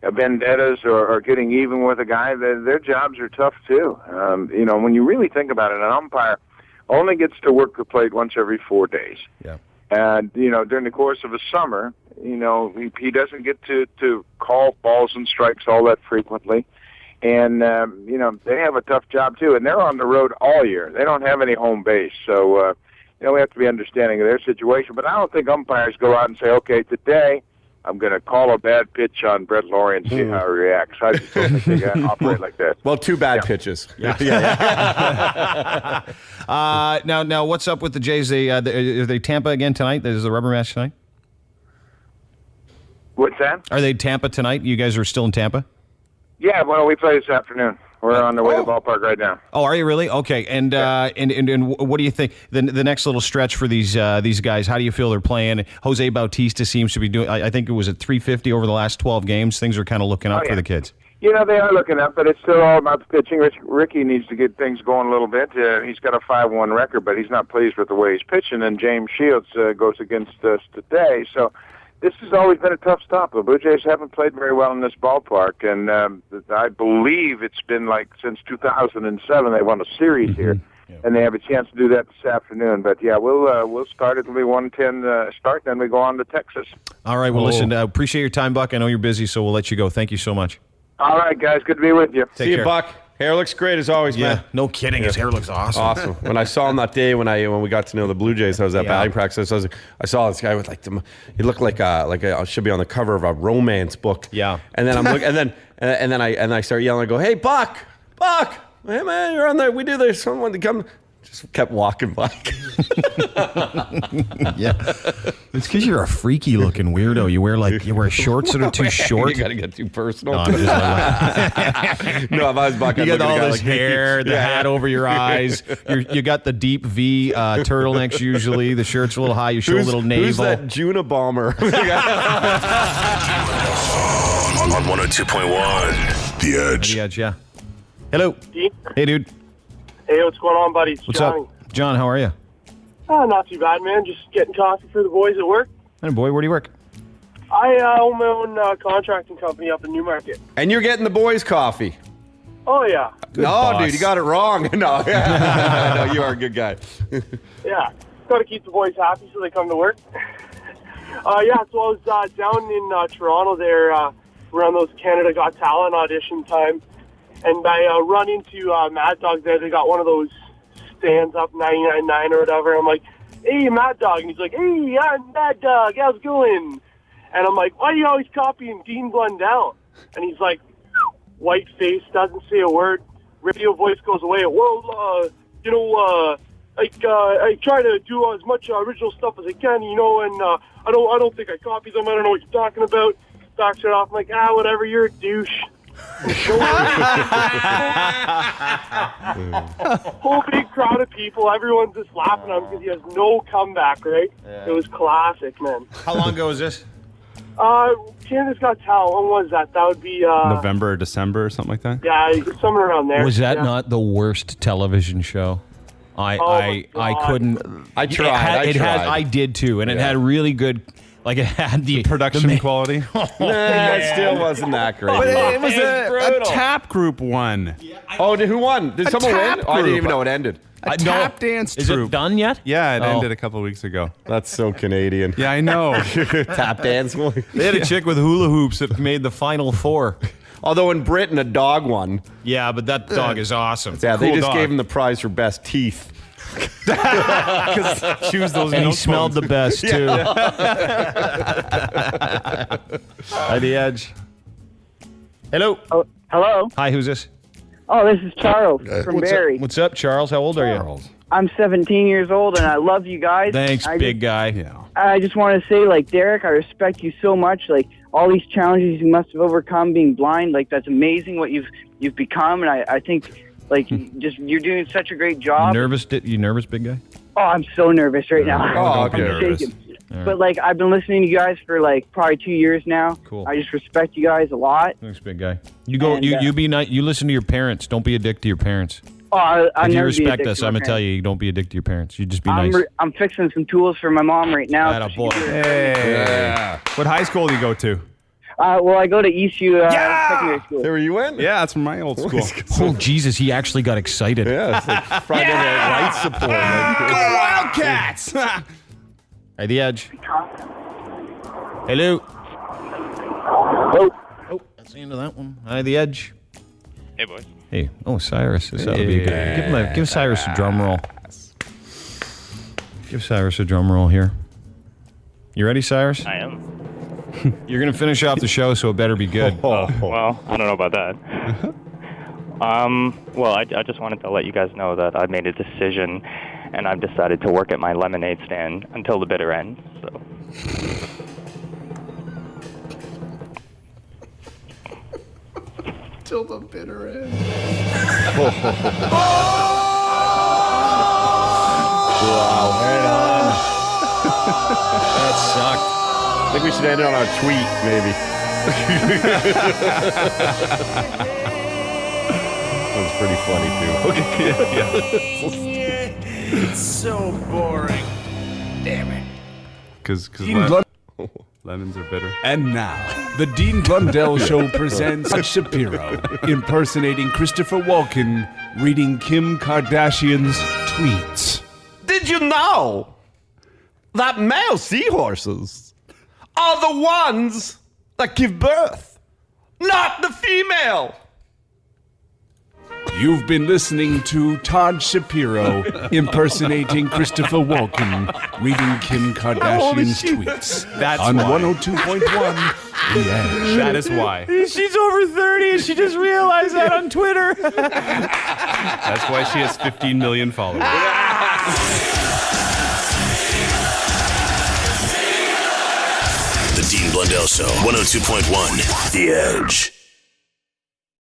vendettas or getting even with a guy. Their jobs are tough, too. When you really think about it, an umpire only gets to work the plate once every 4 days. Yeah. And, during the course of a summer, he doesn't get to call balls and strikes all that frequently. And, they have a tough job, too. And they're on the road all year. They don't have any home base. So, we have to be understanding of their situation. But I don't think umpires go out and say, okay, today I'm going to call a bad pitch on Brett Laurie and see how he reacts. I just don't think they operate like that. Well, 2 bad pitches. Yeah. Now, what's up with the Jays? Are they Tampa again tonight? Is the rubber match tonight? What's that? Are they Tampa tonight? You guys are still in Tampa? Yeah, well, we play this afternoon. We're on the way to the ballpark right now. Oh, are you really? Okay. And what do you think the next little stretch for these guys? How do you feel they're playing? Jose Bautista seems to be doing. I think it was at 350 over the last 12 games. Things are kind of looking up for the kids. They are looking up, but it's still all about the pitching. Ricky needs to get things going a little bit. He's got a 5-1 record, but he's not pleased with the way he's pitching. And James Shields goes against us today, so. This has always been a tough stop. The Blue Jays haven't played very well in this ballpark, and I believe it's been like since 2007 they won a series here, and they have a chance to do that this afternoon. But yeah, we'll start at the 1:10 start, then we go on to Texas. All right. Well, listen, appreciate your time, Buck. I know you're busy, so we'll let you go. Thank you so much. All right, guys. Good to be with you. See you, Buck. Hair looks great as always, man. No kidding. His hair looks awesome. Awesome. When I saw him that day when we got to know the Blue Jays, I was at batting practice. I saw this guy with he looked like I should be on the cover of a romance book. Yeah. And then I'm looking, and then I start yelling. I go, "Hey, Buck, hey man, you're on there. We do this. Someone to come." Just kept walking by. Yeah, it's because you're a freaky looking weirdo. You wear shorts that are too short. You got to get too personal. No, I'm just no, if I was Buck, you I'd got look at all a guy this like hair, the hat over your eyes. You got the deep V turtlenecks usually. The shirt's a little high. You show a little navel. Who's that Junabomber? On 102.1, The Edge. The Edge, yeah. Hello. Hey, dude. Hey, what's going on, buddy? It's What's Johnny. up? John, how are you? Oh, not too bad, man. Just getting coffee for the boys at work. Hey, boy, where do you work? I own my own contracting company up in Newmarket. And you're getting the boys' coffee. Oh, yeah. Dude, you got it wrong. No, no, you are a good guy. Yeah. Got to keep the boys happy so they come to work. So I was down in Toronto there around those Canada Got Talent audition time. And I run into Mad Dog there. They got one of those stands up 99.9 or whatever. I'm like, hey, Mad Dog. And he's like, hey, I'm Mad Dog. How's it going? And I'm like, why are you always copying Dean Blundell? And he's like, white face, doesn't say a word. Radio voice goes away. Well, I try to do as much original stuff as I can, and I don't think I copy them. I don't know what you're talking about. Knocks it off. I'm like, whatever. You're a douche. Whole big crowd of people. Everyone's just laughing at him because he has no comeback, right? Yeah. It was classic, man. How long ago was this? Canada's Got Talent. When was that? That would be November or December or something like that? Yeah, somewhere around there. Was that not the worst television show? I couldn't. I tried. I did too, and it had really good. Like it had the production quality. It still wasn't that great. But it was a tap group one. Who won? Did someone win? I didn't even know it ended. A tap dance troupe. Is it done yet? Yeah, it ended a couple of weeks ago. That's so Canadian. Yeah, I know. Tap dance. They had a chick with hula hoops that made the final four. Although in Britain, a dog won. Yeah, but that dog is awesome. Yeah, they Cool just dog. gave him the prize for best teeth. Choose those. And he smelled the best, too. Hi, The Edge. Hello. Oh, hello. Hi, who's this? Oh, this is Charles from What's Barrie. Up? What's up, Charles? How old are you? I'm 17 years old, and I love you guys. Thanks, big guy. I just want to say, like, Derek, I respect you so much. Like, all these challenges you must have overcome being blind, like, that's amazing what you've become. And I think, like, you're doing such a great job. You nervous, big guy? Oh, I'm so nervous right now. Oh, I'm okay. shaking. All right. But, like, I've been listening to you guys for, like, probably 2 years now. Cool. I just respect you guys a lot. Thanks, big guy. You go. And, You be nice. You listen to your parents. Don't be a dick to your parents. Oh, I If you never be a respect dick us, to my I'm gonna tell parents. you, don't be a dick to your parents. You just be nice. I'm fixing some tools for my mom right now. Atta so she boy. can do it. Hey. What high school do you go to? Well, I go to ECU secondary school. There you went? Yeah, that's from my old school. Oh, Jesus, he actually got excited. Yeah, it's like Friday Night Lights support. Go Wildcats! Hey, The Edge. Hello. Oh, that's the end of that one. Hi, The Edge. Hey, boys. Hey, Cyrus. This ought to be good. Give Cyrus a drum roll. Give Cyrus a drum roll here. You ready, Cyrus? I am. You're going to finish off the show, so it better be good. Well, I don't know about that. Well, I just wanted to let you guys know that I made a decision, and I've decided to work at my lemonade stand until the bitter end. So. Till the bitter end. Wow, right on. That sucked. I think we should end it on a tweet, maybe. That was pretty funny, too. It's so boring. Damn it. Because lemons are bitter. And now, the Dean Blundell Show presents Todd Shapiro impersonating Christopher Walken reading Kim Kardashian's tweets. Did you know that male seahorses are the ones that give birth, not the female? You've been listening to Todd Shapiro impersonating Christopher Walken reading Kim Kardashian's tweets. That's on why. 102.1 The Edge. That is why. She's over 30 and she just realized that on Twitter. That's why she has 15 million followers. The Dean Blundell Show, 102.1 The Edge.